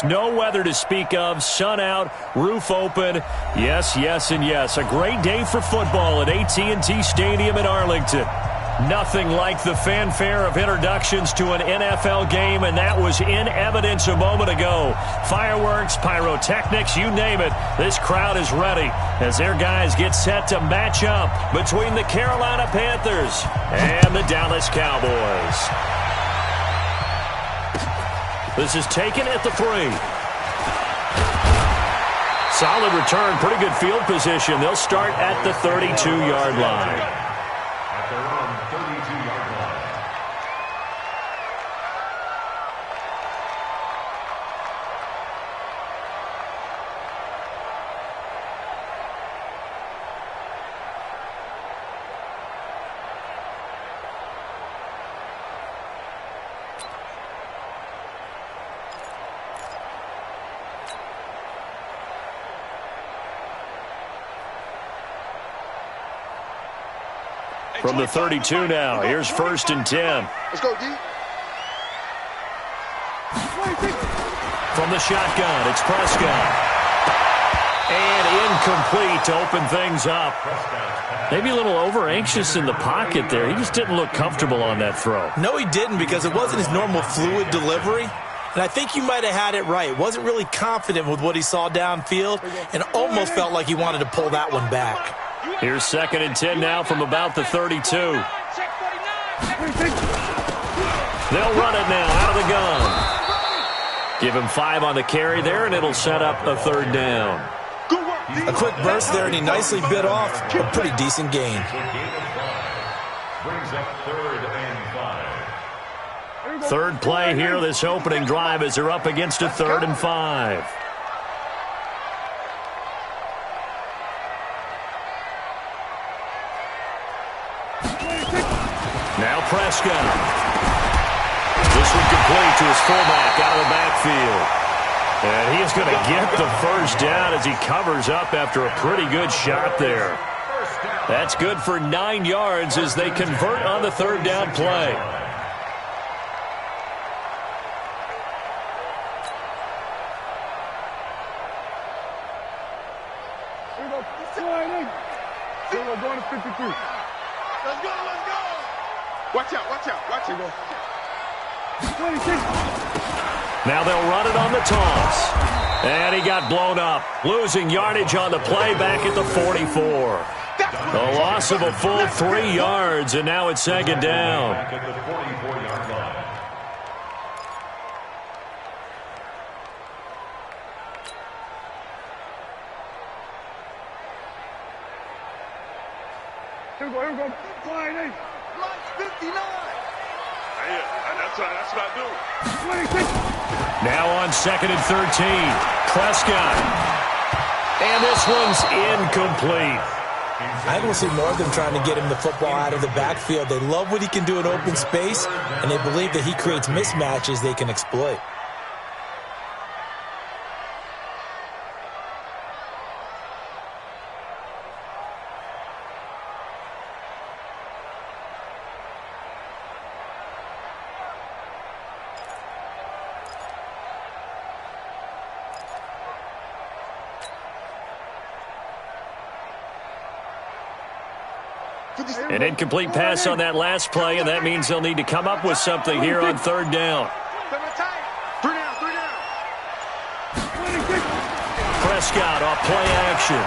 No weather to speak of, sun out, roof open. Yes, yes, and yes. A great day for football at AT&T Stadium in Arlington. Nothing like the fanfare of introductions to an NFL game, and that was in evidence a moment ago. Fireworks, pyrotechnics, you name it. This crowd is ready as their guys get set to match up between the Carolina Panthers and the Dallas Cowboys. This is taken at the 3. Solid return, pretty good field position. They'll start at the 32-yard line. At their own 32-yard line. From the 32 now, here's 1st and 10. Let's go, D. From the shotgun, it's Prescott. And incomplete to open things up. Maybe a little over-anxious in the pocket there. He just didn't look comfortable on that throw. No, he didn't, because it wasn't his normal fluid delivery. And I think you might have had it right. Wasn't really confident with what he saw downfield and almost felt like he wanted to pull that one back. Here's 2nd and 10 now from about the 32. They'll run it now out of the gun. Give him 5 on the carry there, and it'll set up a 3rd down. A quick burst there, and he nicely bit off a pretty decent gain. Brings up 3rd and 5. 3rd play here, this opening drive, as they're up against a 3rd and 5. Now Prescott. This one complete to his fullback out of the backfield. And he is going to get the 1st down as he covers up after a pretty good shot there. That's good for 9 yards as they convert on the 3rd down play. Here we go, going to 53. Let's go, let's go. Watch out, watch out, watch out. 26. Now they'll run it on the toss. And he got blown up, losing yardage on the play back at the 44. A loss of a full 3 yards, and now it's 2nd down. Back at the 44-yard line. Here we go, flying in. Line 59. That's what I do. 26. Now on 2nd and 13, Prescott. And this one's incomplete. I don't see more of them trying to get him the football out of the backfield. They love what he can do in open space, and they believe that he creates mismatches they can exploit. An incomplete pass on that last play, and that means they'll need to come up with something here on 3rd down. 3 down. Prescott off play action.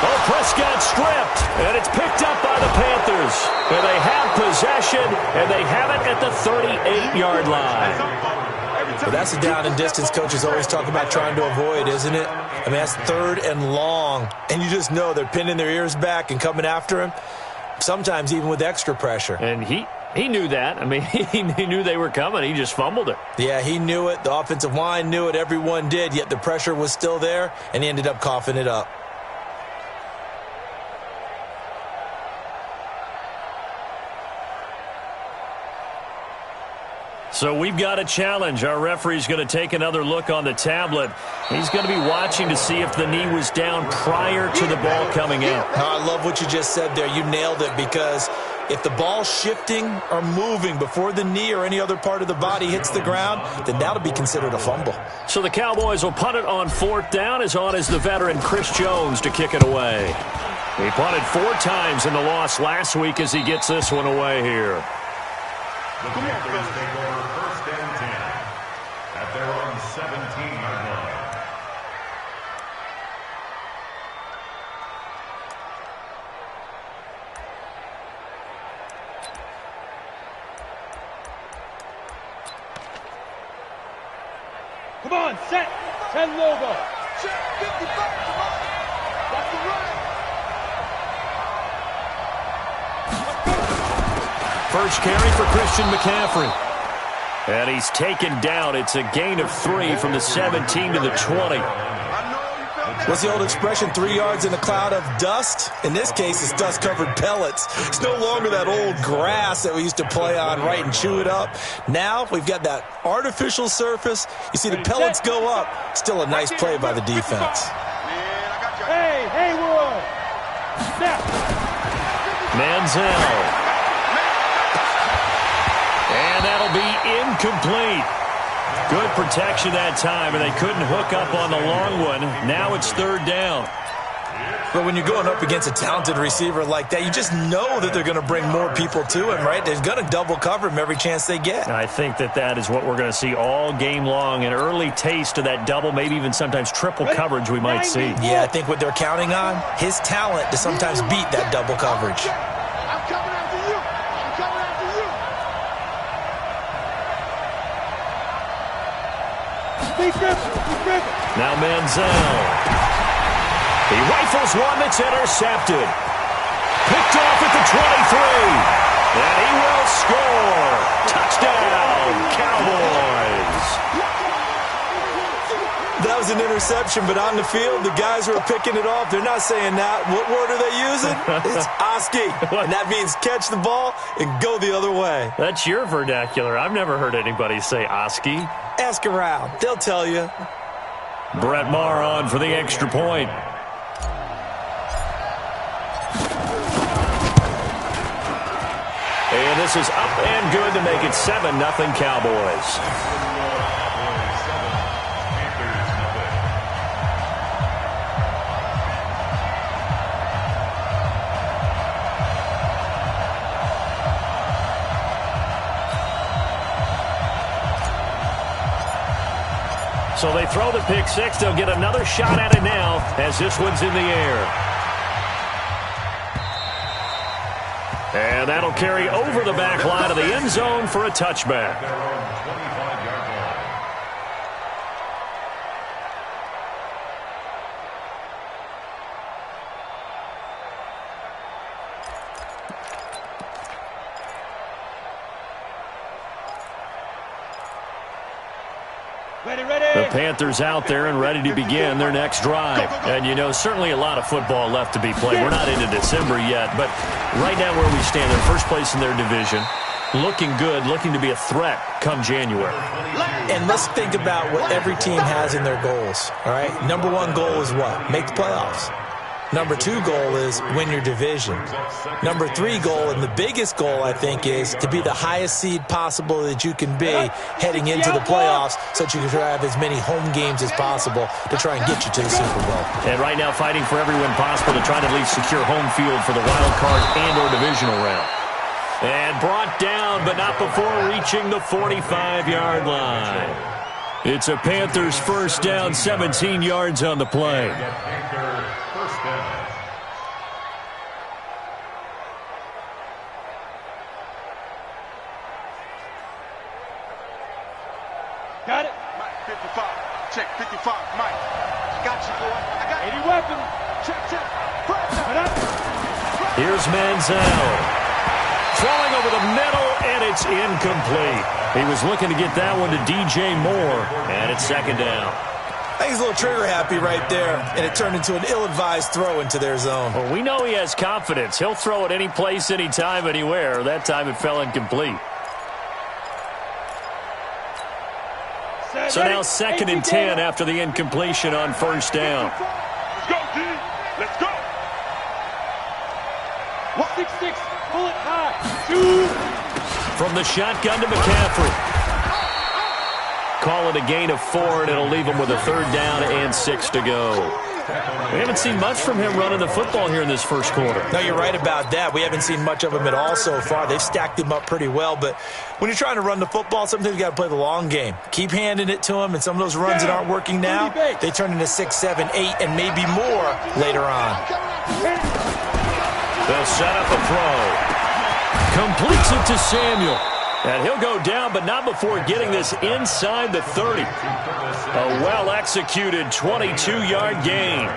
Oh, Prescott stripped, and it's picked up by the Panthers. And they have possession, and they have it at the 38-yard line. Well, that's the down and distance coaches always talk about trying to avoid, isn't it? I mean, that's 3rd and long, and you just know they're pinning their ears back and coming after him, sometimes even with extra pressure. And he knew that. I mean, he knew they were coming. He just fumbled it. Yeah, he knew it. The offensive line knew it. Everyone did, yet the pressure was still there, and he ended up coughing it up. So we've got a challenge. Our referee's going to take another look on the tablet. He's going to be watching to see if the knee was down prior to the ball coming out. I love what you just said there. You nailed it, because If the ball's shifting or moving before the knee or any other part of the body hits the ground, then that'll be considered a fumble. So the Cowboys will punt it on 4th down. As on is the veteran Chris Jones to kick it away. He punted 4 times in the loss last week as he gets this one away here. The Panthers take over 1st and 10 at their own 17-yard line. Come on, set. 10 logo. Check 55, come on. That's the run. First carry for Christian McCaffrey. And he's taken down. It's a gain of 3 from the 17 to the 20. What's the old expression, 3 yards in a cloud of dust? In this case, it's dust-covered pellets. It's no longer that old grass that we used to play on, right, and chew it up. Now we've got that artificial surface. You see the pellets go up. Still a nice play by the defense. Hey, World. Snap. Manziel. And that'll be incomplete. Good protection that time, and they couldn't hook up on the long one. Now it's 3rd down. But when you're going up against a talented receiver like that, you just know that they're going to bring more people to him, right? They're going to double cover him every chance they get. I think that is what we're going to see all game long. An early taste of that double, maybe even sometimes triple coverage we might see. Yeah, I think what they're counting on, his talent to sometimes beat that double coverage. I'm coming after you. I'm coming after you. Now Manziel. He rifles one that's intercepted. Picked off at the 23. And he will score. Touchdown, Cowboys. That was an interception, but on the field, the guys who are picking it off, they're not saying that. What word are they using? It's Oski. And that means catch the ball and go the other way. That's your vernacular. I've never heard anybody say Oski. Ask around. They'll tell you. Brett Maher on for the extra point. And this is up and good to make it 7-0 Cowboys. So they throw the pick six. They'll get another shot at it now as this one's in the air. And that'll carry over the back line of the end zone for a touchback. The Panthers out there and ready to begin their next drive. And, you know, certainly a lot of football left to be played. We're not into December yet, but right now where we stand, they're first place in their division. Looking good, looking to be a threat come January. And let's think about what every team has in their goals, all right? Number one goal is what? Make the playoffs. Number two goal is win your division. Number three goal, and the biggest goal, I think, is to be the highest seed possible that you can be heading into the playoffs so that you can have as many home games as possible to try and get you to the Super Bowl. And right now fighting for every win possible to try to at least secure home field for the wild card and or divisional round. And brought down, but not before reaching the 45-yard line. It's a Panthers first down, 17 yards on the play. Got it. Mike, 55. Check, 55. Mike. I got you, boy. I got you. 80 weapon. Check, check. Press. Here's Manziel. Throwing over the middle, and it's incomplete. He was looking to get that one to DJ Moore, and it's second down. I think he's a little trigger happy right there, and it turned into an ill-advised throw into their zone. Well, we know he has confidence. He'll throw it any place, anytime, anywhere. That time it fell incomplete. So now 2nd and 10 after the incompletion on first down. Let's go, D. Let's go. 6-6. Pull it high. Shoot. From the shotgun to McCaffrey. Call it a gain of 4, and it'll leave him with a 3rd down and 6 to go. We haven't seen much from him running the football here in this first quarter. No, you're right about that. We haven't seen much of him at all so far. They've stacked him up pretty well, but when you're trying to run the football, sometimes you got to play the long game. Keep handing it to him, and some of those runs that aren't working now, they turn into 6, 7, 8, and maybe more later on. They'll set up a throw. Completes it to Samuel. And he'll go down, but not before getting this inside the 30. A well-executed 22-yard gain.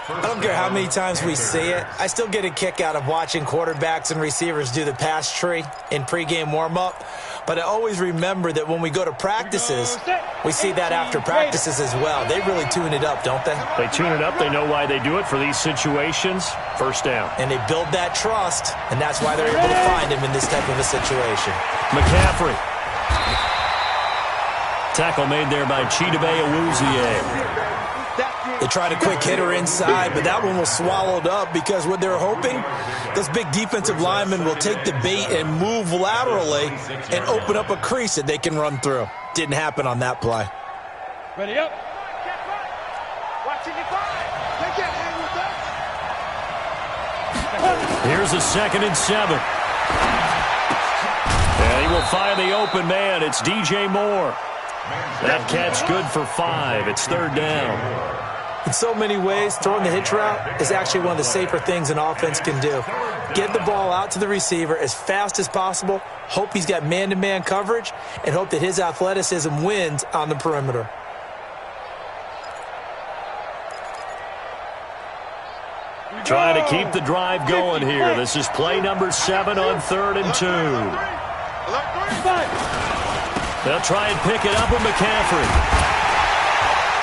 I don't care how many times we see it. I still get a kick out of watching quarterbacks and receivers do the pass tree in pregame warm-up. But I always remember that when we go to practices, we see that after practices as well. They really tune it up, don't they? They tune it up. They know why they do it for these situations. First down. And they build that trust, and that's why they're able to find him in this type of a situation. McCaffrey. Tackle made there by Chidobe Awuzie. They tried a quick hitter inside, but that one was swallowed up because what they're hoping, those big defensive linemen will take the bait and move laterally and open up a crease that they can run through. Didn't happen on that play. Ready up. Here's a 2nd and 7. And he will find the open man. It's DJ Moore. That catch good for 5. It's 3rd down. In so many ways, throwing the hitch route is actually one of the safer things an offense can do. Get the ball out to the receiver as fast as possible, hope he's got man-to-man coverage, and hope that his athleticism wins on the perimeter. Trying to keep the drive going here. This is play number 7 on 3rd and 2. They'll try and pick it up with McCaffrey.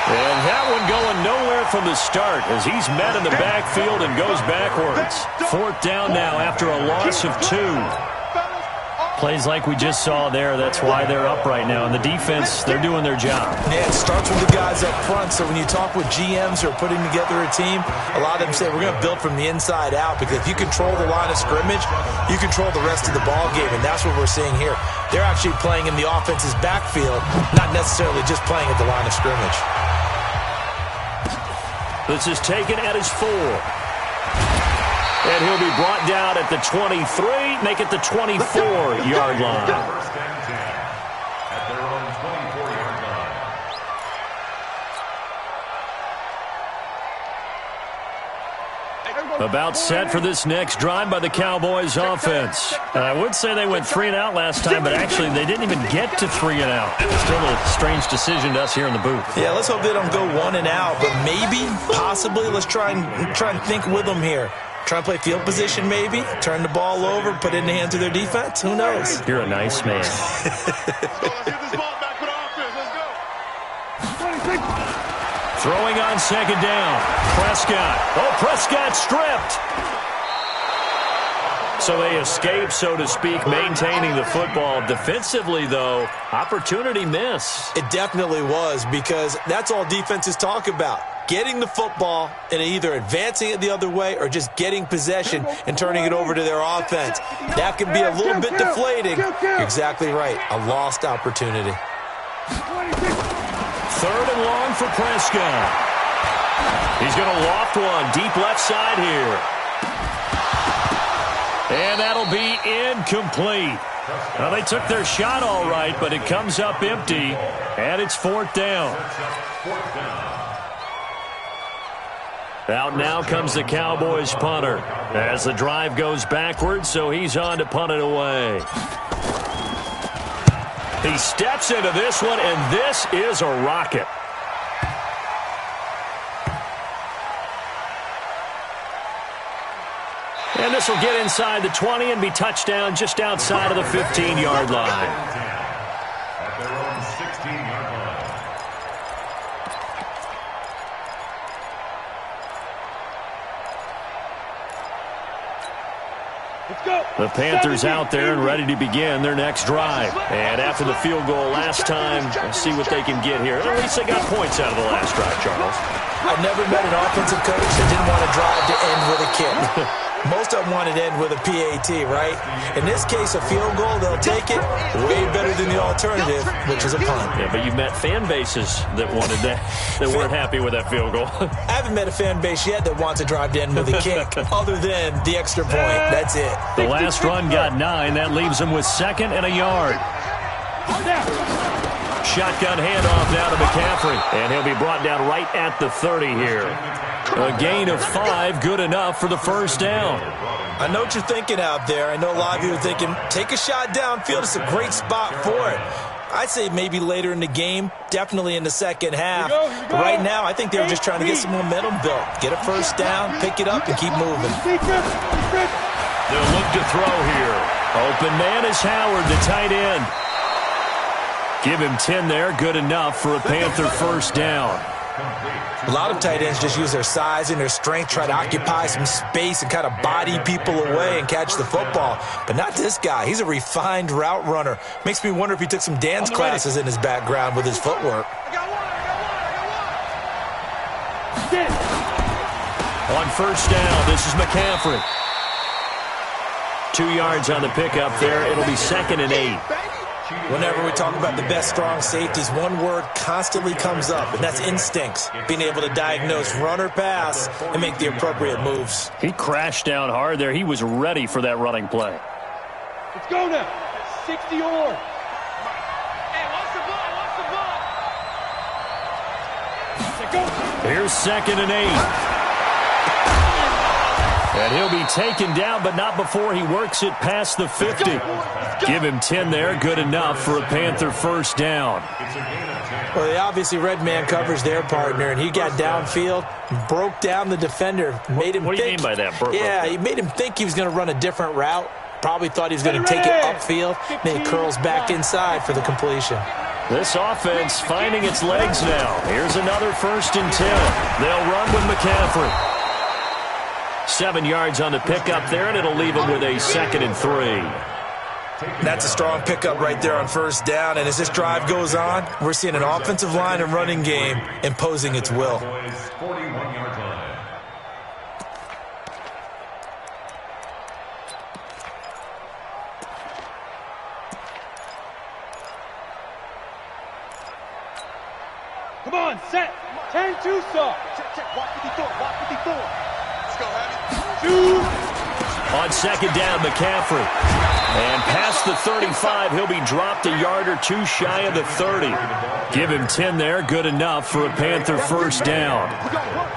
And that one going nowhere from the start as he's met in the backfield and goes backwards. 4th down now after a loss of 2. Plays like we just saw there, that's why they're up right now. And the defense, they're doing their job. Yeah, it starts with the guys up front. So when you talk with GMs who are putting together a team, a lot of them say we're going to build from the inside out, because if you control the line of scrimmage, you control the rest of the ball game, and that's what we're seeing here. They're actually playing in the offense's backfield, not necessarily just playing at the line of scrimmage. This is taken at his 4. And he'll be brought down at the 23, make it the 24-yard line. First and 10 at their own 24-yard line. About set for this next drive by the Cowboys offense. I would say they went 3 and out last time, but actually they didn't even get to 3 and out. Still a strange decision to us here in the booth. Yeah, let's hope they don't go 1 and out, but maybe, possibly, let's try and think with them here. Try and play field position maybe, turn the ball over, put it in the hands of their defense. Who knows? You're a nice man. Throwing on 2nd down. Prescott. Oh, Prescott stripped. So they escape, so to speak, maintaining the football. Defensively, though, opportunity miss. It definitely was, because that's all defenses talk about. Getting the football and either advancing it the other way or just getting possession and turning it over to their offense. That can be a little bit deflating. You're exactly right. A lost opportunity. 3rd and long for Prescott. He's going to loft one deep left side here. And that'll be incomplete. Well, they took their shot all right, but it comes up empty, and it's 4th down. Out now comes the Cowboys punter as the drive goes backwards, so he's on to punt it away. He steps into this one, and this is a rocket. And this will get inside the 20 and be touchdown just outside of the 15-yard line. At their own 16-yard line. The Panthers out there and ready to begin their next drive. And after the field goal last time, we'll see what they can get here. At least they got points out of the last drive, Charles. I've never met an offensive coach that didn't want a drive to end with a kick. Most of them want it in with a PAT, right? In this case, a field goal, they'll take it way better than the alternative, which is a punt. Yeah, but you've met fan bases that wanted that, that weren't happy with that field goal. I haven't met a fan base yet that wants to drive in with a kick other than the extra point. That's it. The last run got 9. That leaves him with 2nd and a yard. Shotgun handoff now to McCaffrey, and he'll be brought down right at the 30 here. A gain of 5, good enough for the first down. I know what you're thinking out there. I know a lot of you are thinking, take a shot downfield. It's a great spot for it. I'd say maybe later in the game, definitely in the second half. But right now, I think they were just trying to get some momentum built. Get a first down, pick it up, and keep moving. They'll look to throw here. Open man is Howard, the tight end. Give him 10 there, good enough for a Panther first down. A lot of tight ends just use their size and their strength, try to occupy some space and kind of body people away and catch the football. But not this guy. He's a refined route runner. Makes me wonder if he took some dance classes in his background with his footwork. On first down, this is McCaffrey. 2 yards on the pickup there. It'll be 2nd and 8. Whenever we talk about the best strong safeties, one word constantly comes up, and that's instincts. Being able to diagnose run or pass and make the appropriate moves. He crashed down hard there. He was ready for that running play. Let's go now. 60 or. Hey, what's the ball? Here's 2nd and 8. And he'll be taken down, but not before he works it past the 50. Give him 10 there, good enough for a Panther first down. Well, they obviously red man covers their partner, and he got downfield, broke down the defender, made him What do you think, mean by that? Yeah, he made him think he was going to run a different route. Probably thought he was going to take it upfield. Then he curls back inside for the completion. This offense finding its legs now. Here's another 1st and 10. They'll run with McCaffrey. 7 yards on the pickup there, and it'll leave him with a 2nd and 3. That's a strong pickup right there on first down, and as this drive goes on, we're seeing an offensive line and running game imposing its will. 41-yard line. Come on, set. 10-2 stop. Check. Walk 54. Let's go, Abby. 2. On 2nd down, McCaffrey. And past the 35, he'll be dropped a yard or 2 shy of the 30. Give him 10 there, good enough for a Panther first down.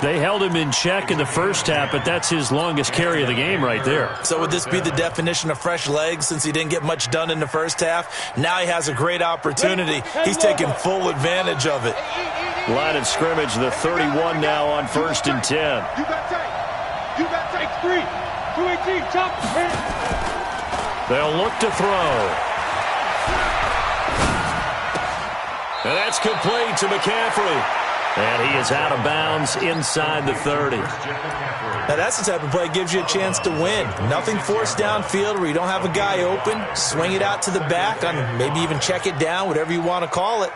They held him in check in the first half, but that's his longest carry of the game right there. So would this be the definition of fresh legs since he didn't get much done in the first half? Now he has a great opportunity. He's taking full advantage of it. Line of scrimmage, the 31 now on 1st and 10. You got take 3. 218, chop. They'll look to throw. And that's complete to McCaffrey. And he is out of bounds inside the 30. Now that's the type of play that gives you a chance to win. Nothing forced downfield where you don't have a guy open. Swing it out to the back, on maybe even check it down, whatever you want to call it.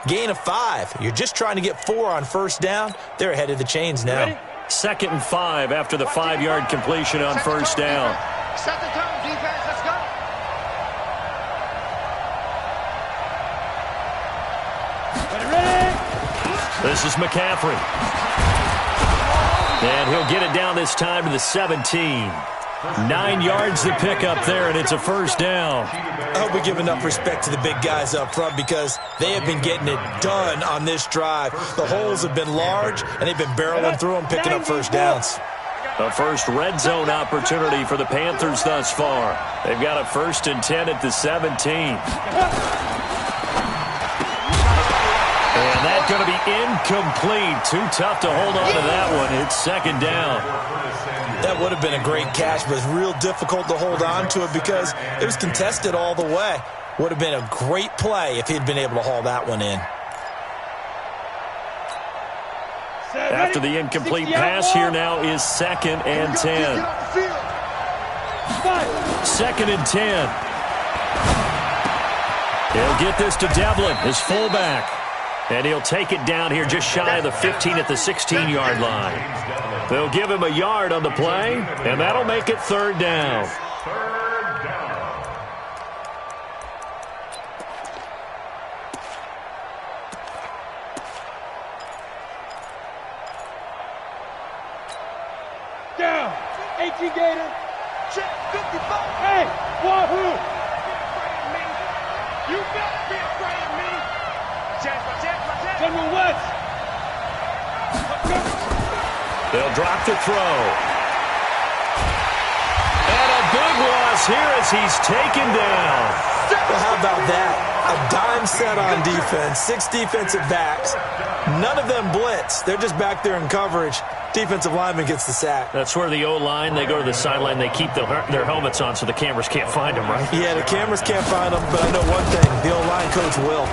Gain of 5. You're just trying to get 4 on first down. They're ahead of the chains now. Ready? 2nd and 5 after the 5-yard completion on first down. Set the tone, defense. Let's go. Ready? This is McCaffrey. And he'll get it down this time to the 17. 9 yards to pick up there, and it's a first down. I hope we give enough respect to the big guys up front because they have been getting it done on this drive. The holes have been large, and they've been barreling through them, picking up first downs. A first red zone opportunity for the Panthers thus far. They've got a 1st and 10 at the 17. And that's going to be incomplete. Too tough to hold on to that one. It's 2nd down. That would have been a great catch, but it's real difficult to hold on to it because it was contested all the way. Would have been a great play if he'd been able to haul that one in. After the incomplete pass, here now is 2nd and 10. 2nd and 10. He'll get this to Devlin, his fullback. And he'll take it down here just shy of the 15 at the 16-yard line. They'll give him a yard on the play, and that'll make it third down. Down. 18 Gator. Check 55. Hey, Wahoo. You better be afraid of me. General West. They'll drop the throw. And a big loss here as he's taken down. Well, how about that? A dime set on defense, 6 defensive backs. None of them blitz. They're just back there in coverage. Defensive lineman gets the sack. That's where the O-line, they go to the sideline, they keep their helmets on so the cameras can't find them, right? Yeah, the cameras can't find them, but I know one thing. The O-line coach will.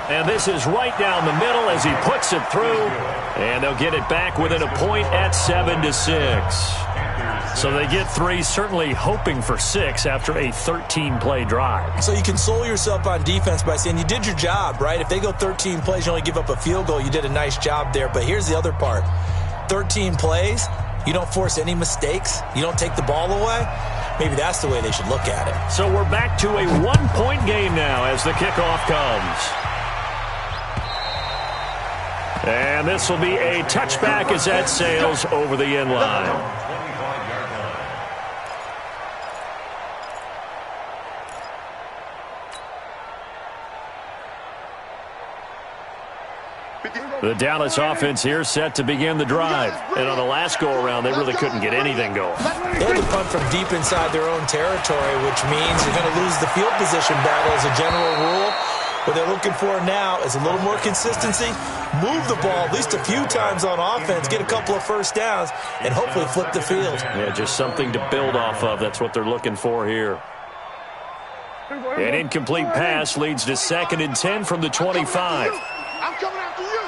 And this is right down the middle as he puts it through. And they'll get it back within a point at 7-6. So they get 3, certainly hoping for 6 after a 13-play drive. So you console yourself on defense by saying you did your job, right? If they go 13 plays, you only give up a field goal, you did a nice job there. But here's the other part. 13 plays, you don't force any mistakes, you don't take the ball away. Maybe that's the way they should look at it. So we're back to a 1-point game now as the kickoff comes. And this will be a touchback as that sails over the end line. The Dallas offense here set to begin the drive. And on the last go-around, they really couldn't get anything going. They had to punt from deep inside their own territory, which means you're going to lose the field position battle as a general rule. What they're looking for now is a little more consistency, move the ball at least a few times on offense, get a couple of first downs, and hopefully flip the field. Yeah, just something to build off of. That's what they're looking for here. An incomplete pass leads to 2nd and 10 from the 25. I'm coming after you.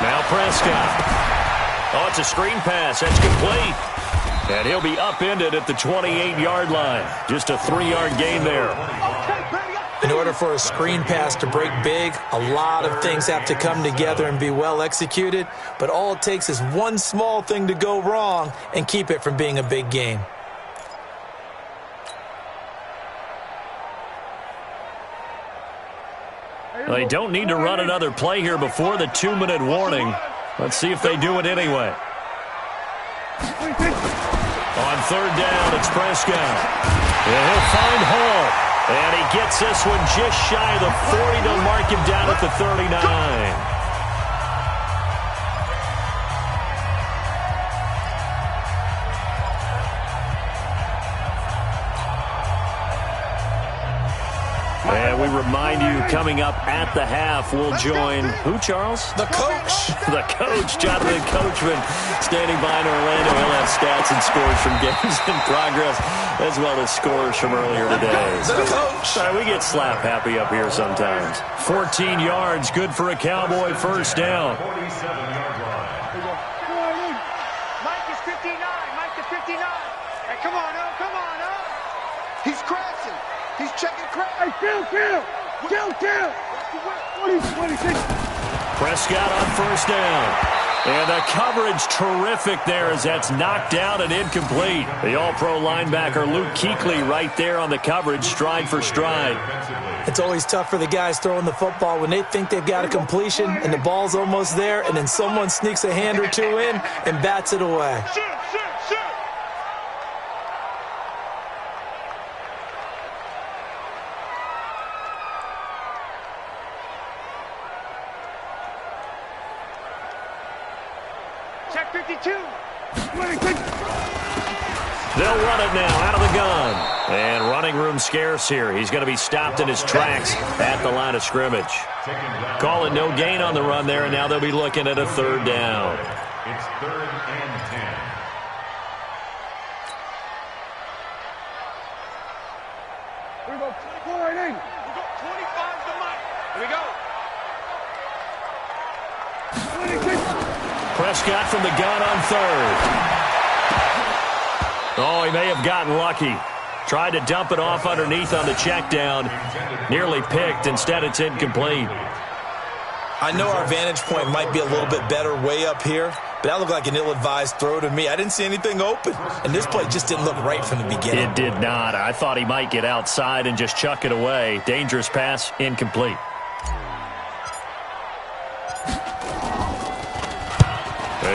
Now Prescott. Oh, it's a screen pass. That's complete. And he'll be upended at the 28-yard line. Just a 3-yard gain there. In order for a screen pass to break big, a lot of things have to come together and be well executed. But all it takes is one small thing to go wrong and keep it from being a big game. They don't need to run another play here before the 2-minute warning. Let's see if they do it anyway. On 3rd down, it's Prescott. And he'll find Hall. And he gets this one just shy of the 40 to mark him down at the 39. And we remind you, coming up at the half, we'll join who, Charles? The coach. The coach, Jonathan Coachman, standing by in Orlando. He'll have stats and scores from games in progress, as well as scores from earlier today. The coach. Sorry, we get slap happy up here sometimes. 14 yards, good for a Cowboy first down. Mike is 59. Mike is 59. Hey, come on up. Come on up. He's crashing. He's checking crash. Hey, kill. 26. Prescott on first down. And the coverage terrific there as that's knocked down and incomplete. The all-pro linebacker Luke Kuechly right there on the coverage, stride for stride. It's always tough for the guys throwing the football when they think they've got a completion and the ball's almost there, and then someone sneaks a hand or two in and bats it away. Shoot. Check 52. They'll run it now out of the gun. And running room scarce here. He's going to be stopped in his tracks at the line of scrimmage. Call it no gain on the run there, and now they'll be looking at a 3rd down. It's 3rd and 10. Here we go. 24 and 8. We go 25 to Mike. Here we go. 26. Prescott from the gun on 3rd. Oh, he may have gotten lucky. Tried to dump it off underneath on the check down. Nearly picked. Instead, it's incomplete. I know our vantage point might be a little bit better way up here, but that looked like an ill-advised throw to me. I didn't see anything open, and this play just didn't look right from the beginning. It did not. I thought he might get outside and just chuck it away. Dangerous pass, incomplete.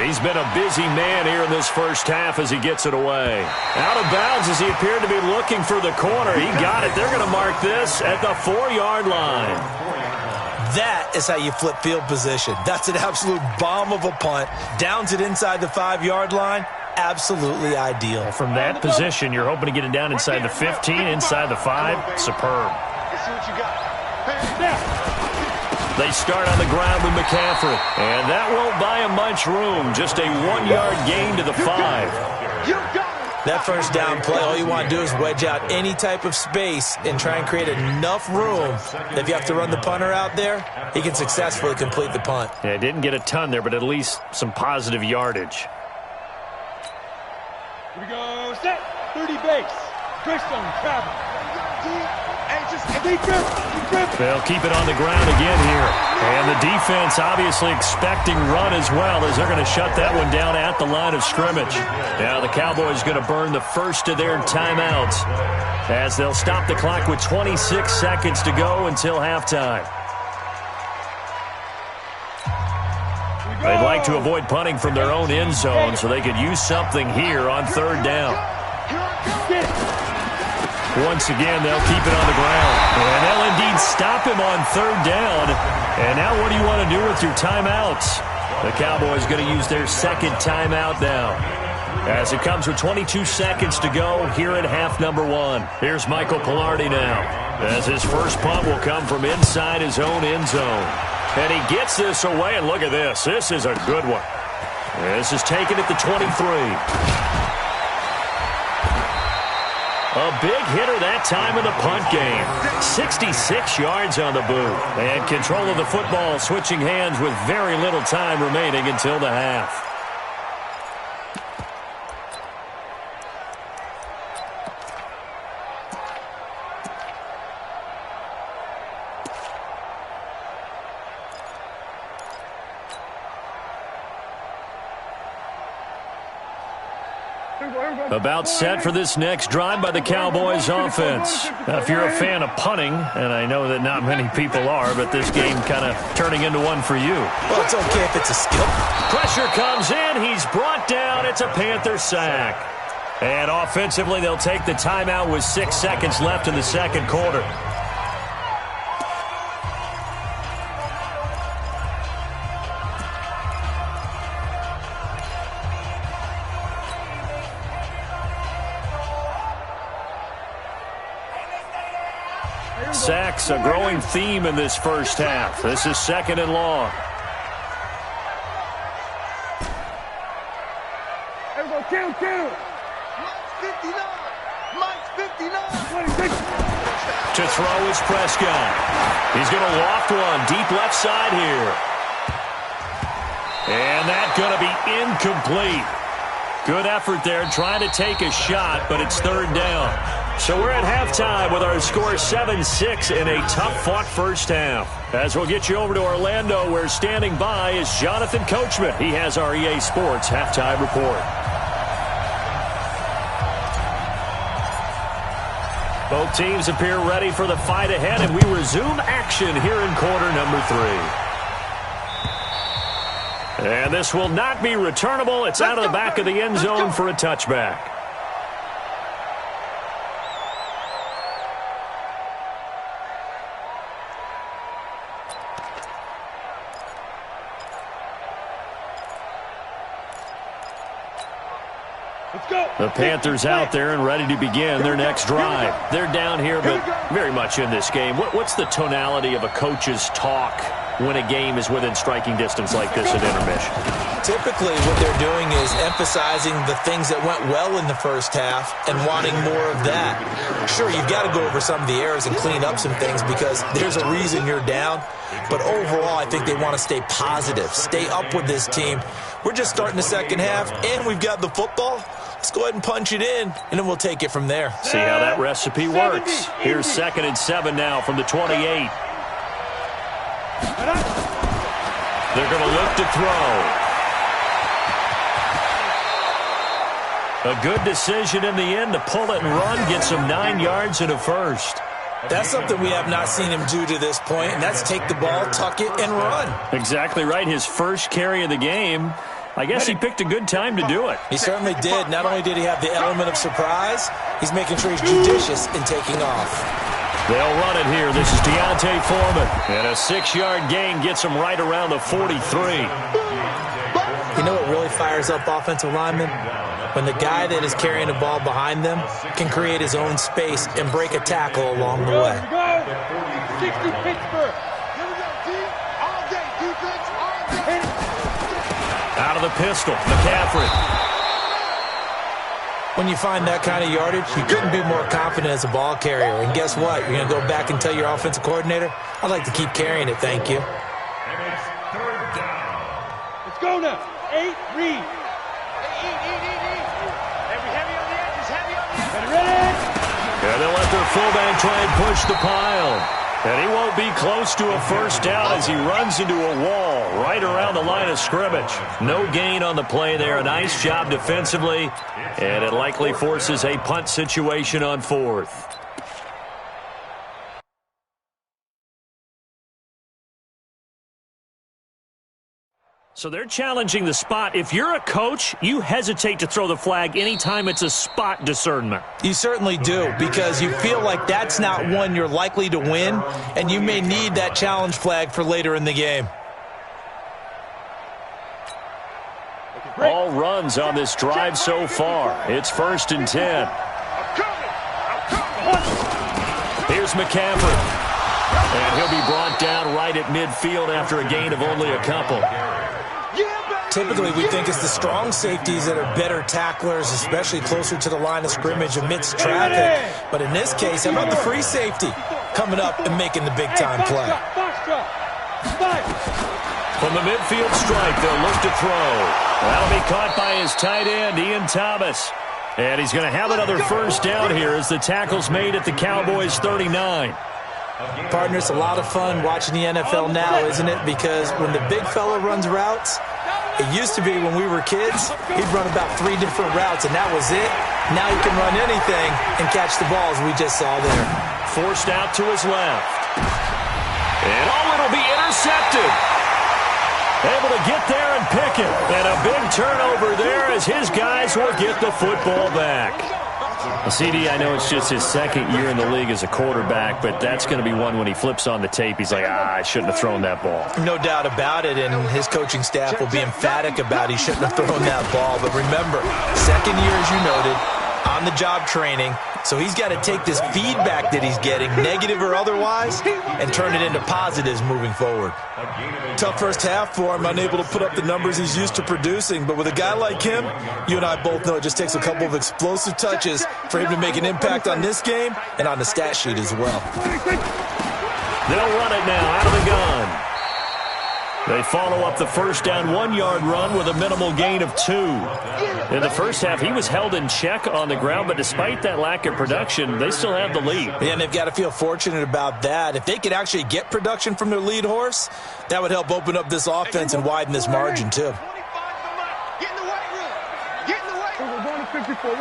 He's been a busy man here in this first half as he gets it away. Out of bounds as he appeared to be looking for the corner. He got it. They're going to mark this at the 4-yard line. That is how you flip field position. That's an absolute bomb of a punt. Downs it inside the 5-yard line. Absolutely ideal. From that position, you're hoping to get it down inside the 15, inside the 5. Superb. Let's see what you got. They start on the ground with McCaffrey. And that won't buy him much room. Just a 1-yard gain to the 5. You got it. That first down play, all you want to do is wedge out any type of space and try and create enough room that if you have to run the punter out there, he can successfully complete the punt. Yeah, didn't get a ton there, but at least some positive yardage. Here we go. Set. 30 base. Christian travel. They'll keep it on the ground again here. And the defense obviously expecting run as well as they're going to shut that one down at the line of scrimmage. Now the Cowboys going to burn the first of their timeouts as they'll stop the clock with 26 seconds to go until halftime. They'd like to avoid punting from their own end zone so they could use something here on 3rd down. Once again, they'll keep it on the ground. And they'll indeed stop him on 3rd down. And now what do you want to do with your timeouts? The Cowboys going to use their second timeout now. As it comes with 22 seconds to go here at half number 1. Here's Michael Pilardi now. As his first punt will come from inside his own end zone. And he gets this away, and look at this. This is a good one. This is taken at the 23. A big hitter that time in the punt game. 66 yards on the boot. And control of the football switching hands with very little time remaining until the half. About set for this next drive by the Cowboys offense. Now, if you're a fan of punting, and I know that not many people are, but this game kind of turning into one for you. Well, it's okay if it's a skill. Pressure comes in. He's brought down. It's a Panther sack. And offensively, they'll take the timeout with 6 seconds left in the second quarter. Sacks, a growing theme in this first half. This is 2nd and long. There we go. Kill. Mike's 59. To throw is Prescott. He's going to loft one deep left side here. And that's going to be incomplete. Good effort there trying to take a shot, but it's 3rd down. So we're at halftime with our score 7-6 in a tough-fought first half. As we'll get you over to Orlando, where standing by is Jonathan Coachman. He has our EA Sports halftime report. Both teams appear ready for the fight ahead, and we resume action here in quarter number 3. And this will not be returnable. It's out of the back of the end zone for a touchback. The Panthers out there and ready to begin their next drive. They're down here, but very much in this game. What's the tonality of a coach's talk when a game is within striking distance like this at intermission? Typically, what they're doing is emphasizing the things that went well in the first half and wanting more of that. Sure, you've got to go over some of the errors and clean up some things because there's a reason you're down. But overall, I think they want to stay positive, stay up with this team. We're just starting the second half, and we've got the football. Let's go ahead and punch it in, and then we'll take it from there. See how that recipe works. Here's 2nd and 7 now from the 28. They're going to look to throw. A good decision in the end to pull it and run, get some 9 yards and a first. That's something we have not seen him do to this point, and that's take the ball, tuck it, and run. Exactly right. His first carry of the game. I guess he picked a good time to do it. He certainly did. Not only did he have the element of surprise, he's making sure he's judicious in taking off. They'll run it here. This is Deontay Foreman. And a 6-yard gain gets him right around the 43. You know what really fires up offensive linemen? When the guy that is carrying the ball behind them can create his own space and break a tackle along the way. 60 Pittsburgh. Here we go, D. All day, defense, all day. Out of the pistol, McCaffrey. When you find that kind of yardage, you couldn't be more confident as a ball carrier. And guess what? You're going to go back and tell your offensive coordinator, I'd like to keep carrying it, thank you. And it's 3rd down. Let's go now. 8, read. And they'll let their fullback try and push the pile. And he won't be close to a first down as he runs into a wall right around the line of scrimmage. No gain on the play there. A nice job defensively. And it likely forces a punt situation on 4th. So they're challenging the spot. If you're a coach, you hesitate to throw the flag anytime it's a spot discernment. You certainly do, because you feel like that's not one you're likely to win, and you may need that challenge flag for later in the game. All runs on this drive so far. It's 1st and 10. Here's McCaffrey. And he'll be brought down right at midfield after a gain of only a couple. Typically, we think it's the strong safeties that are better tacklers, especially closer to the line of scrimmage amidst traffic. But in this case, how about the free safety coming up and making the big-time play? From the midfield stripe, they'll look to throw. That'll be caught by his tight end, Ian Thomas. And he's going to have another first down here as the tackle's made at the Cowboys' 39. Partner, it's a lot of fun watching the NFL now, isn't it? Because when the big fella runs routes, it used to be when we were kids, he'd run about 3 different routes, and that was it. Now he can run anything and catch the balls we just saw there. Forced out to his left. And it'll be intercepted. Able to get there and pick it. And a big turnover there as his guys will get the football back. CD, I know it's just his 2nd year in the league as a quarterback, but that's going to be one when he flips on the tape. He's like, I shouldn't have thrown that ball. No doubt about it, and his coaching staff will be emphatic about he shouldn't have thrown that ball. But remember, 2nd year, as you noted, on-the-job training, so he's got to take this feedback that he's getting, negative or otherwise, and turn it into positives moving forward. Tough first half for him, unable to put up the numbers he's used to producing. But with a guy like him, you and I both know it just takes a couple of explosive touches for him to make an impact on this game and on the stat sheet as well. They'll run it now out of the gun. They follow up the first down 1-yard run with a minimal gain of 2. In the first half, he was held in check on the ground, but despite that lack of production, they still have the lead. Yeah, and they've got to feel fortunate about that. If they could actually get production from their lead horse, that would help open up this offense and widen this margin, too. Get in the weight room. Get in the weight room. We're going to 54.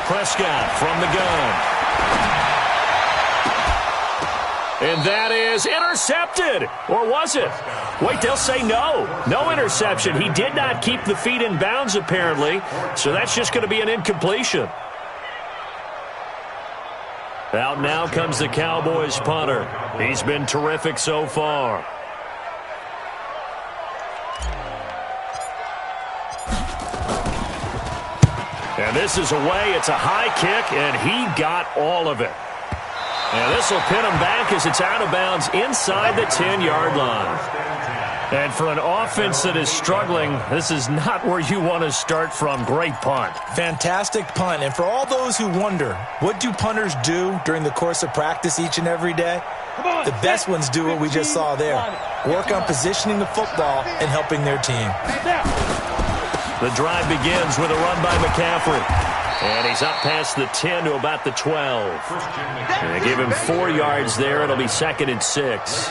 Prescott from the gun. And that is intercepted. Or was it? Wait, they'll say no. No interception. He did not keep the feet in bounds, apparently. So that's just going to be an incompletion. Out now comes the Cowboys punter. He's been terrific so far. And this is away. It's a high kick, and he got all of it. And this will pin him back as it's out of bounds inside the 10-yard line. And for an offense that is struggling, this is not where you want to start from. Great punt. Fantastic punt. And for all those who wonder, what do punters do during the course of practice each and every day? The best ones do what we just saw there. Work on positioning the football and helping their team. The drive begins with a run by McCaffrey. And he's up past the 10 to about the 12. And they give him 4 yards there. It'll be 2nd and 6.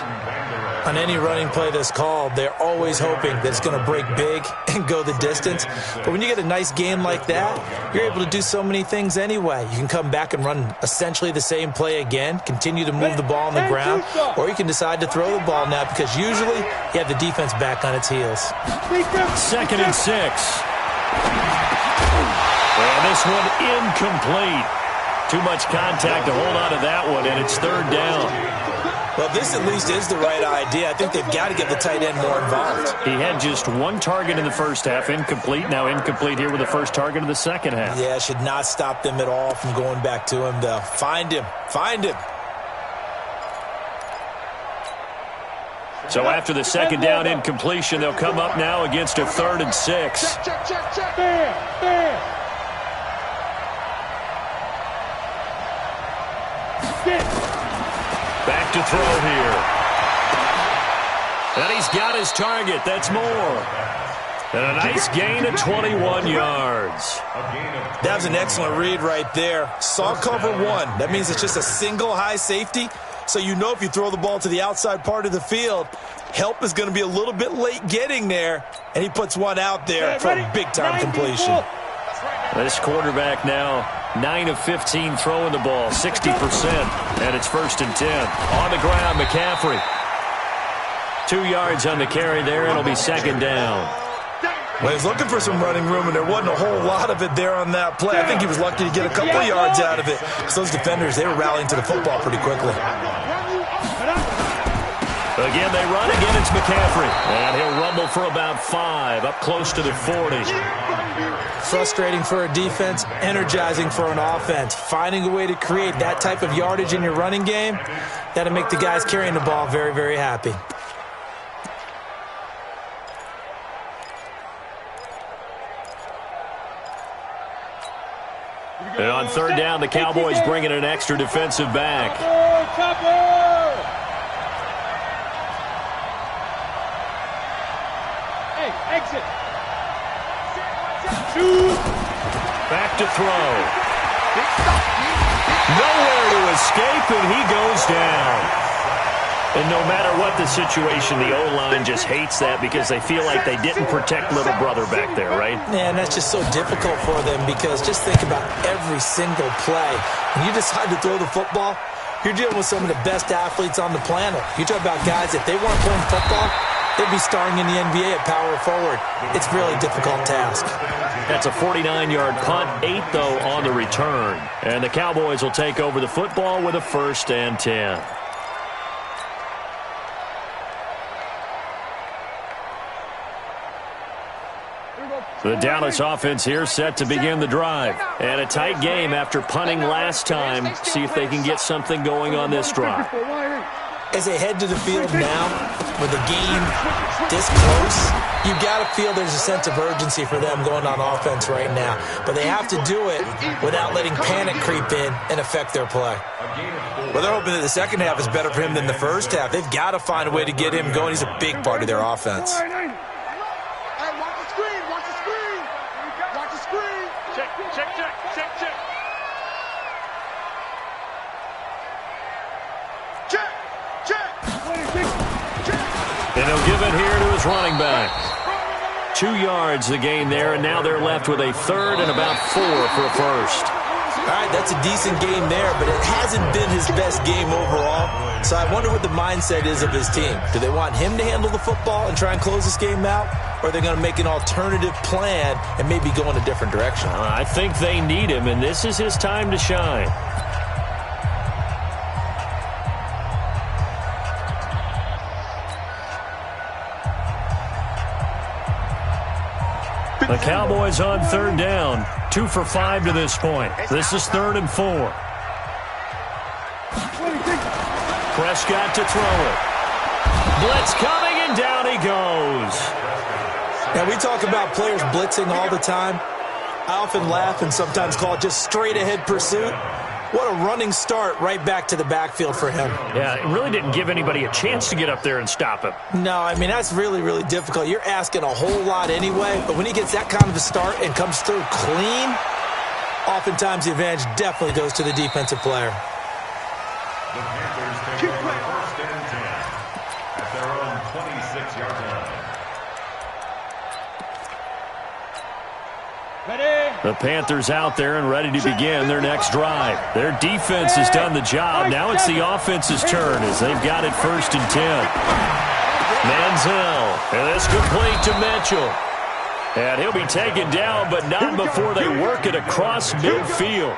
On any running play that's called, they're always hoping that it's going to break big and go the distance. But when you get a nice game like that, you're able to do so many things anyway. You can come back and run essentially the same play again, continue to move the ball on the ground, or you can decide to throw the ball now because usually you have the defense back on its heels. 2nd and 6. And this one incomplete. Too much contact to hold on to that one, and it's 3rd down. Well, this at least is the right idea. I think they've got to get the tight end more involved. He had just 1 target in the first half, incomplete. Now incomplete here with the first target of the second half. Yeah, should not stop them at all from going back to him, though. Find him. Find him. So after the 2nd down incompletion, they'll come up now against a 3rd and 6. Check. Bam. Back to throw here. And he's got his target. That's more. And a nice gain of 21 yards. That was an excellent read right there. Saw cover 1. That means it's just a single high safety. So you know if you throw the ball to the outside part of the field, help is going to be a little bit late getting there. And he puts one out there for a big-time completion. This quarterback now 9 of 15 throwing the ball, 60%. And it's 1st and 10. On the ground, McCaffrey. 2 yards on the carry there. It'll be 2nd down. Well, he's looking for some running room, and there wasn't a whole lot of it there on that play. I think he was lucky to get a couple of yards out of it. Because those defenders, they were rallying to the football pretty quickly. Again, they run. Again, it's McCaffrey. And he'll rumble for about 5, up close to the 40. Frustrating for a defense, energizing for an offense. Finding a way to create that type of yardage in your running game, that'll make the guys carrying the ball very, very happy. And on 3rd down, the Cowboys bring in an extra defensive back. Exit. Back to throw. Nowhere to escape, and he goes down. And no matter what the situation, the O-line just hates that because they feel like they didn't protect little brother back there, right? Yeah, and that's just so difficult for them because just think about every single play. When you decide to throw the football, you're dealing with some of the best athletes on the planet. You talk about guys, if they weren't playing football, they'd be starring in the NBA at power forward. It's a really difficult task. That's a 49-yard punt, 8, though, on the return. And the Cowboys will take over the football with a 1st and 10. The Dallas offense here set to begin the drive. And a tight game after punting last time. See if they can get something going on this drive. As they head to the field now, with the game this close, you've got to feel there's a sense of urgency for them going on offense right now. But they have to do it without letting panic creep in and affect their play. Well, they're hoping that the second half is better for him than the first half. They've got to find a way to get him going. He's a big part of their offense. And he'll give it here to his running back. 2 yards the gain there, and now they're left with a 3rd and about 4 for a 1st. All right, that's a decent game there, but it hasn't been his best game overall. So I wonder what the mindset is of his team. Do they want him to handle the football and try and close this game out? Or are they going to make an alternative plan and maybe go in a different direction? I think they need him, and this is his time to shine. The Cowboys on 3rd down. 2 for 5 to this point. This is 3rd and 4. Prescott to throw it. Blitz coming, and down he goes. Now, we talk about players blitzing all the time. I often laugh and sometimes call it just straight-ahead pursuit. What a running start right back to the backfield for him. Yeah, it really didn't give anybody a chance to get up there and stop him. No, I mean, that's really, really difficult. You're asking a whole lot anyway, but when he gets that kind of a start and comes through clean, oftentimes the advantage definitely goes to the defensive player. The Panthers take over first and 10 at their own 26-yard line. The Panthers out there and ready to begin their next drive. Their defense has done the job. Now it's the offense's turn as they've got it first and 10. Manziel, and this complete to Mitchell. And he'll be taken down, but not before they work it across midfield.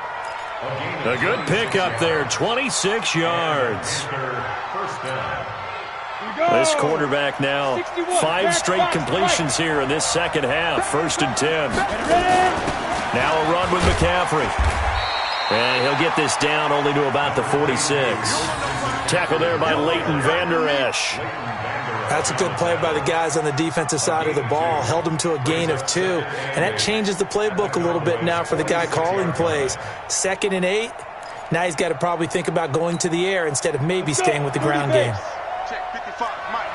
A good pickup there, 26 yards. First down. This quarterback now, 5 straight completions here in this second half, first and 10. Now a run with McCaffrey. And he'll get this down only to about the 46. Tackle there by Leighton Vander Esch. That's a good play by the guys on the defensive side of the ball. Held him to a gain of 2. And that changes the playbook a little bit now for the guy calling plays. 2nd and 8. Now he's got to probably think about going to the air instead of maybe staying with the ground game. Check 55, Mike.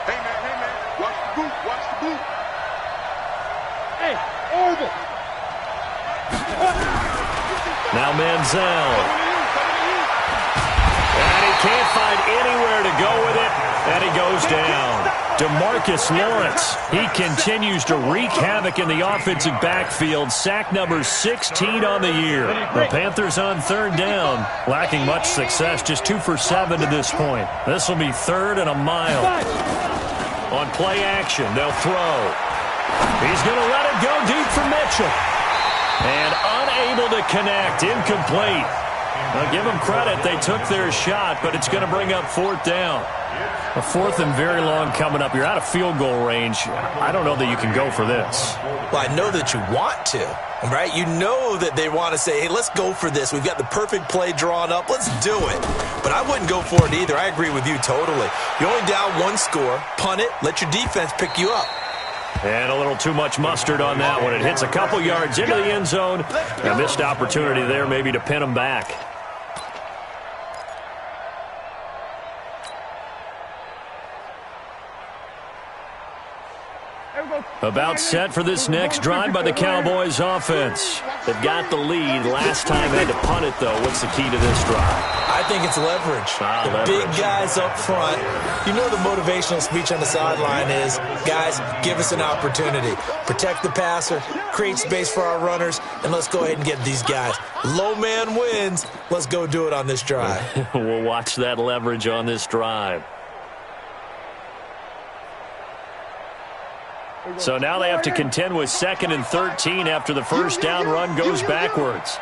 Hey, man. Watch the boot. Watch the boot. Hey, Orbit. Now Manziel. And he can't find anywhere to go with it. And he goes down. DeMarcus Lawrence. He continues to wreak havoc in the offensive backfield. Sack number 16 on the year. The Panthers on 3rd down. Lacking much success. Just 2 for 7 to this point. This will be 3rd and a mile. On play action, they'll throw. He's going to let it go deep for Mitchell. And unable to connect. Incomplete. I'll give them credit. They took their shot, but it's going to bring up 4th down. A 4th and very long coming up. You're out of field goal range. I don't know that you can go for this. Well, I know that you want to, right? You know that they want to say, hey, let's go for this. We've got the perfect play drawn up. Let's do it. But I wouldn't go for it either. I agree with you totally. You're only down 1 score. Punt it. Let your defense pick you up. And a little too much mustard on that one. It hits a couple yards into the end zone. A missed opportunity there maybe to pin them back. About set for this next drive by the Cowboys offense. They've got the lead. Last time they had to punt it, though. What's the key to this drive? I think it's leverage. The big guys up front. You know the motivational speech on the sideline is, guys, give us an opportunity. Protect the passer, create space for our runners, and let's go ahead and get these guys. Low man wins. Let's go do it on this drive. We'll watch that leverage on this drive. So now they have to contend with 2nd and 13 after the first down run goes backwards.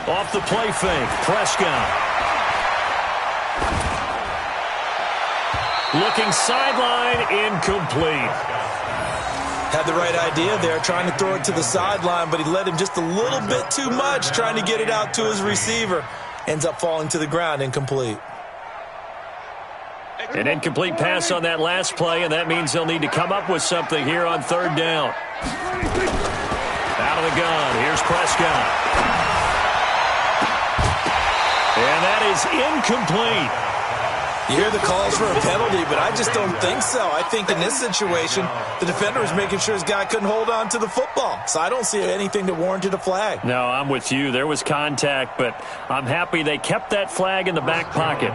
Off the play fake, Prescott. Looking sideline, incomplete. Had the right idea there, trying to throw it to the sideline, but he led him just a little bit too much, trying to get it out to his receiver. Ends up falling to the ground, incomplete. An incomplete pass on that last play, and that means they'll need to come up with something here on 3rd down. Out of the gun, here's Prescott. And that is incomplete. You hear the calls for a penalty, but I just don't think so. I think in this situation, the defender was making sure his guy couldn't hold on to the football. So I don't see anything that warranted a flag. No, I'm with you. There was contact, but I'm happy they kept that flag in the back pocket.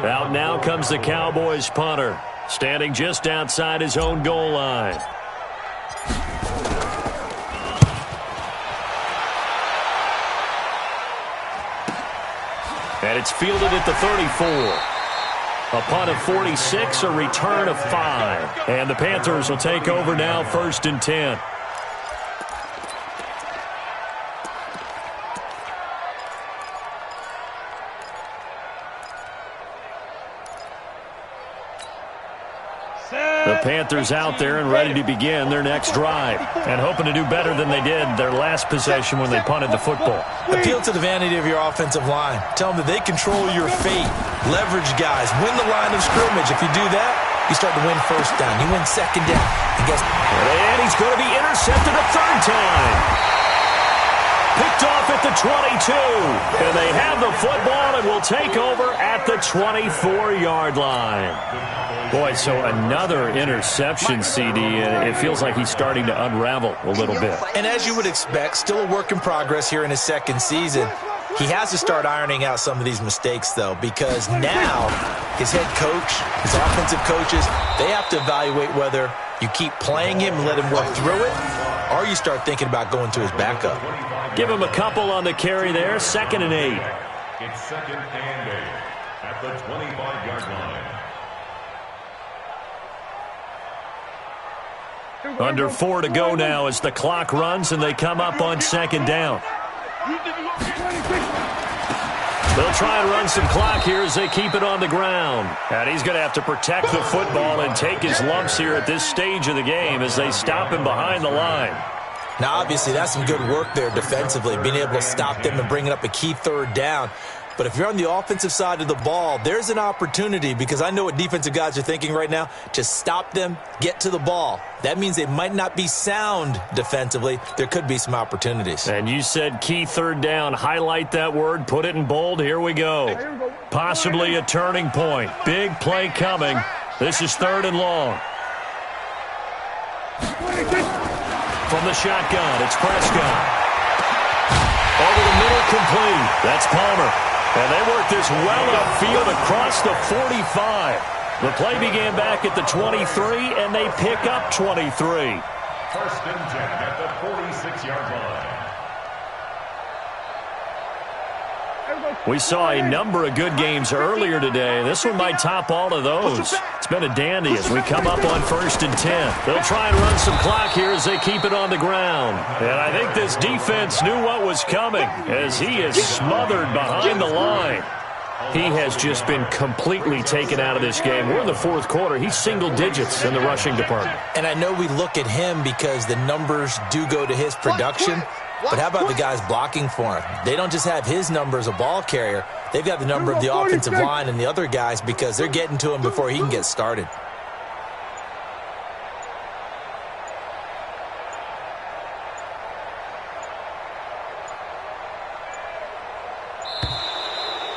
Out now comes the Cowboys punter, standing just outside his own goal line. And it's fielded at the 34. A punt of 46, a return of 5. And the Panthers will take over now, 1st and 10. The Panthers out there and ready to begin their next drive, and hoping to do better than they did their last possession when they punted the football. Appeal to the vanity of your offensive line. Tell them that they control your fate. Leverage guys. Win the line of scrimmage. If you do that, you start to win 1st down. You win 2nd down. And he's going to be intercepted a 3rd time. Picked off at the 22. And they have the football and will take over at the 24-yard line. Boy, so another interception, CD, and it feels like he's starting to unravel a little bit. And as you would expect, still a work in progress here in his second season. He has to start ironing out some of these mistakes, though, because now his head coach, his offensive coaches, they have to evaluate whether you keep playing him and let him work through it, or you start thinking about going to his backup. Give him a couple on the carry there, 2nd and 8. It's 2nd and 8 at the 25-yard line. Under 4 to go now as the clock runs and they come up on 2nd down. They'll try and run some clock here as they keep it on the ground. And he's going to have to protect the football and take his lumps here at this stage of the game as they stop him behind the line. Now, obviously, that's some good work there defensively, being able to stop them and bringing up a key 3rd down. But if you're on the offensive side of the ball, there's an opportunity, because I know what defensive guys are thinking right now, to stop them, get to the ball. That means they might not be sound defensively. There could be some opportunities. And you said key 3rd down. Highlight that word. Put it in bold. Here we go. Possibly a turning point. Big play coming. This is 3rd and long. From the shotgun, it's Prescott. Over the middle, complete. That's Palmer. And they work this well upfield across the 45. The play began back at the 23, and they pick up 23. 1st and 10 at the 46-yard line. We saw a number of good games earlier today. This one might top all of those. It's been a dandy as we come up on 1st and 10. They'll try and run some clock here as they keep it on the ground. And I think this defense knew what was coming as he is smothered behind the line. He has just been completely taken out of this game. We're in the 4th quarter. He's single digits in the rushing department. And I know we look at him because the numbers do go to his production. But how about the guys blocking for him? They don't just have his number as a ball carrier. They've got the number of the offensive line and the other guys because they're getting to him before he can get started.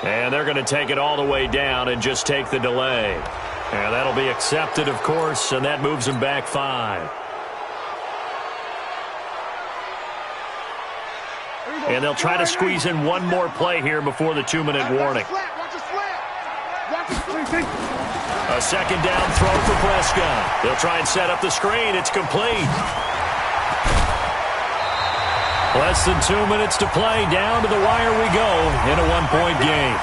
And they're going to take it all the way down and just take the delay. And that'll be accepted, of course, and that moves them back 5. And they'll try to squeeze in one more play here before the 2-minute warning. A 2nd down throw for Prescott. They'll try and set up the screen. It's complete. Less than 2 minutes to play. Down to the wire we go in a 1-point game.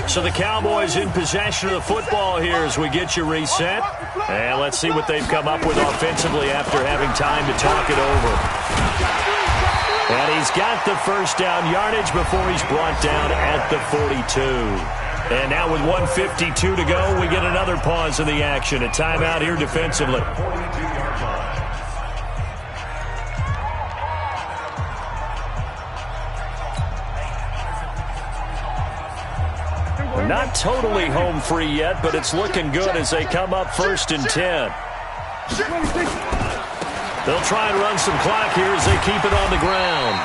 So the Cowboys in possession of the football here as we get you reset. And let's see what they've come up with offensively after having time to talk it over. And he's got the 1st down yardage before he's brought down at the 42. And now with 1:52 to go, we get another pause in the action. A timeout here defensively. 42-yard line. Not totally home free yet, but it's looking good as they come up 1st and 10. They'll try and run some clock here as they keep it on the ground.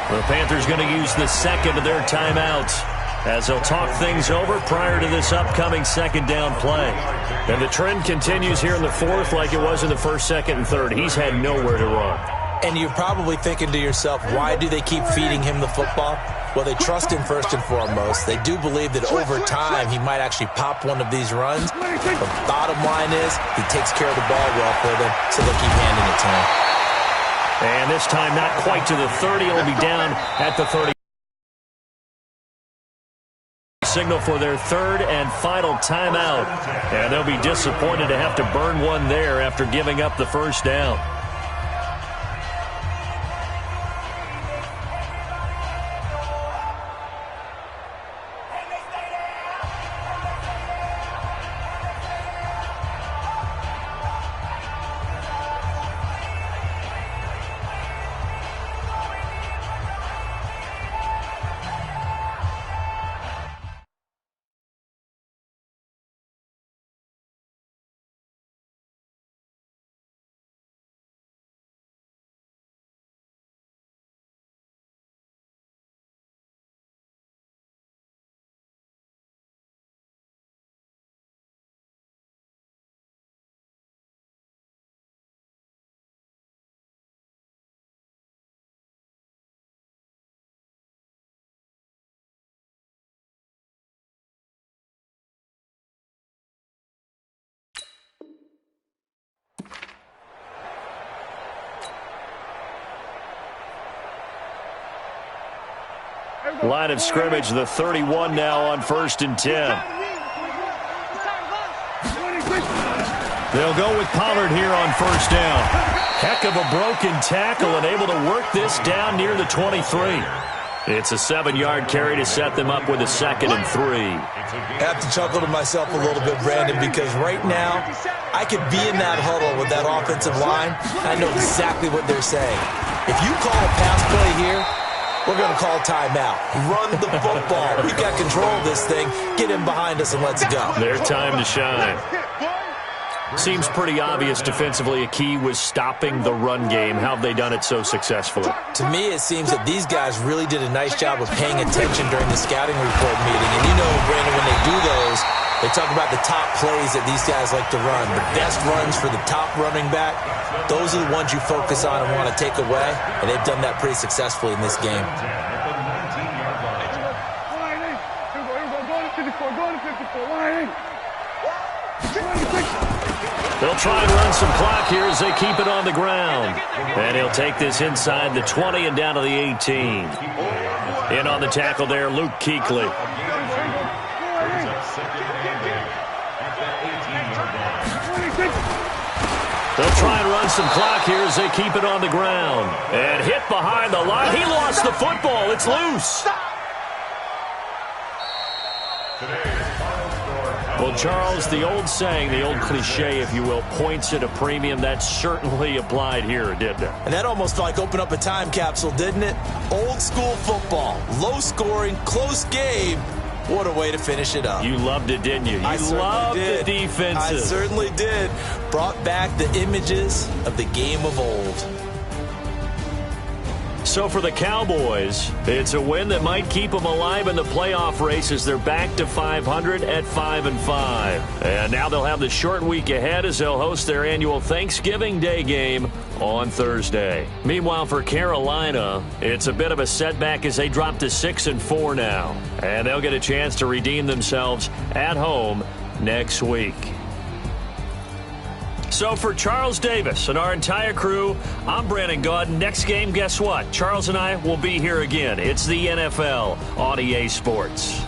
The Panthers going to use the 2nd of their timeouts as they'll talk things over prior to this upcoming 2nd down play. And the trend continues here in the 4th like it was in the 1st, 2nd, and 3rd. He's had nowhere to run. And you're probably thinking to yourself, why do they keep feeding him the football? Well, they trust him first and foremost. They do believe that over time he might actually pop one of these runs. The bottom line is he takes care of the ball well for them, so they'll keep handing it to him. And this time not quite to the 30. It'll be down at the 30. Signal for their 3rd and final timeout. And they'll be disappointed to have to burn one there after giving up the 1st down. Line of scrimmage, the 31 now on 1st and 10. They'll go with Pollard here on 1st down. Heck of a broken tackle and able to work this down near the 23. It's a 7-yard carry to set them up with a 2nd and 3. I have to chuckle to myself a little bit, Brandon, because right now I could be in that huddle with that offensive line. I know exactly what they're saying. If you call a pass play here, we're going to call timeout. Run the football. We've got control of this thing. Get him behind us and let's go. Their time to shine. Seems pretty obvious defensively a key was stopping the run game. How have they done it so successfully? To me, it seems that these guys really did a nice job of paying attention during the scouting report meeting. And you know, Brandon, when they do those, they talk about the top plays that these guys like to run. The best runs for the top running back, those are the ones you focus on and want to take away. And they've done that pretty successfully in this game. They'll try and run some clock here as they keep it on the ground. And he'll take this inside the 20 and down to the 18. In on the tackle there, Luke Kuechly. They'll try and run some clock here as they keep it on the ground. And hit behind the line. He lost the football. It's loose. Well, Charles, the old saying, the old cliche, if you will, points at a premium, that certainly applied here, didn't it? And that almost like opened up a time capsule, didn't it? Old school football, low scoring, close game. What a way to finish it up. You loved it, didn't you? I loved did. The defenses. I certainly did. Brought back the images of the game of old. So for the Cowboys, it's a win that might keep them alive in the playoff race as they're back to 500 at 5-5. And now they'll have the short week ahead as they'll host their annual Thanksgiving Day game on Thursday. Meanwhile, for Carolina, it's a bit of a setback as they drop to 6-4 now. And they'll get a chance to redeem themselves at home next week. So for Charles Davis and our entire crew, I'm Brandon Gaudin. Next game, guess what? Charles and I will be here again. It's the NFL on EA Sports.